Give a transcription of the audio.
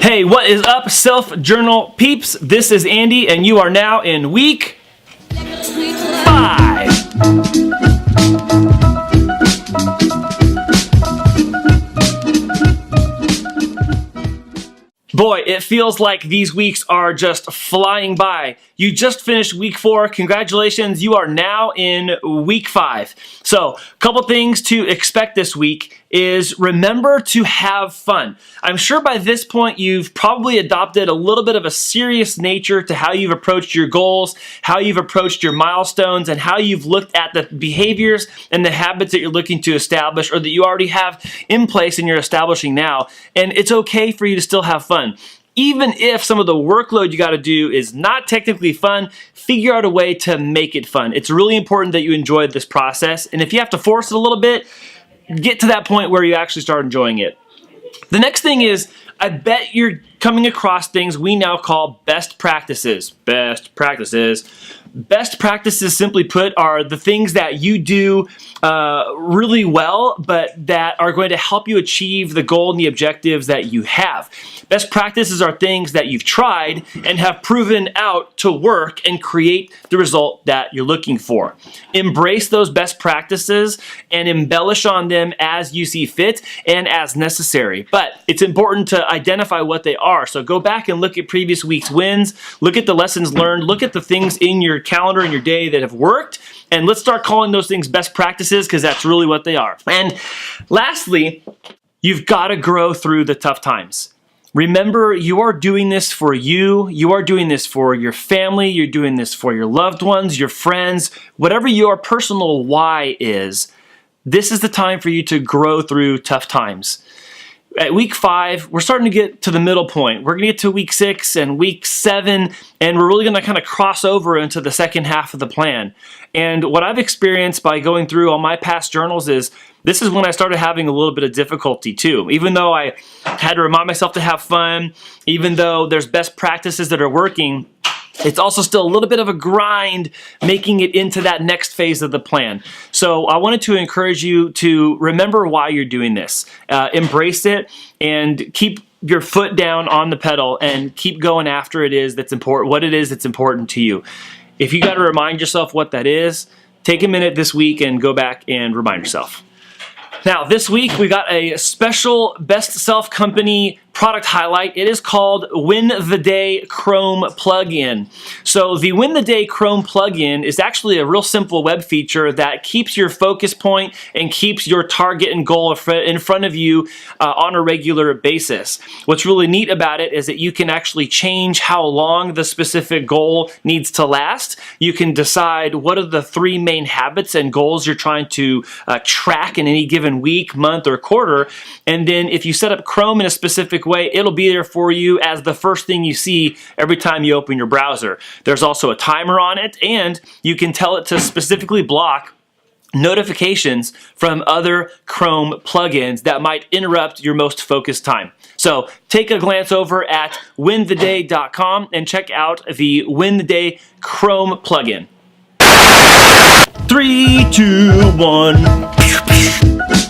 Hey, what is up, Self-Journal peeps? This is Andy, and you are now in week 5. Boy, it feels like these weeks are just flying by. You just finished week 4. Congratulations, you are now in week 5. So, a couple things to expect this week is remember to have fun. I'm sure by this point you've probably adopted a little bit of a serious nature to how you've approached your goals, how you've approached your milestones, and how you've looked at the behaviors and the habits that you're looking to establish or that you already have in place and you're establishing now. And it's okay for you to still have fun. Even if some of the workload you got to do is not technically fun, figure out a way to make it fun. It's really important that you enjoy this process. And if you have to force it a little bit, get to that point where you actually start enjoying it. The next thing is, I bet you're coming across things we now call best practices. Best practices. Best practices, simply put, are the things that you do really well, but that are going to help you achieve the goal and the objectives that you have. Best practices are things that you've tried and have proven out to work and create the result that you're looking for. Embrace those best practices and embellish on them as you see fit and as necessary. But it's important to identify what they are. So go back and look at previous week's wins, look at the lessons learned, look at the things in your calendar and your day that have worked, and let's start calling those things best practices because that's really what they are. And lastly, you've got to grow through the tough times. Remember, you are doing this for you. You are doing this for your family. You're doing this for your loved ones, your friends, whatever your personal why is. This is the time for you to grow through tough times. At week 5, we're starting to get to the middle point. We're going to get to week 6 and week 7, and we're really going to kind of cross over into the second half of the plan. And what I've experienced by going through all my past journals is this is when I started having a little bit of difficulty too. Even though I had to remind myself to have fun, even though there's best practices that are working, it's also still a little bit of a grind making it into that next phase of the plan. So I wanted to encourage you to remember why you're doing this. Embrace it and keep your foot down on the pedal and keep going after what it is that's important to you. If you got to remind yourself what that is, take a minute this week and go back and remind yourself. Now, this week we got a special Best Self Company product highlight. It is called Win the Day Chrome Plugin. So the Win the Day Chrome Plugin is actually a real simple web feature that keeps your focus point and keeps your target and goal in front of you on a regular basis. What's really neat about it is that you can actually change how long the specific goal needs to last. You can decide what are the 3 main habits and goals you're trying to track in any given week, month, or quarter. And then if you set up Chrome in a specific way, it'll be there for you as the first thing you see every time you open your browser. There's also a timer on it, and you can tell it to specifically block notifications from other Chrome plugins that might interrupt your most focused time. So take a glance over at wintheday.com and check out the Win the Day Chrome plugin. 3, 2, 1.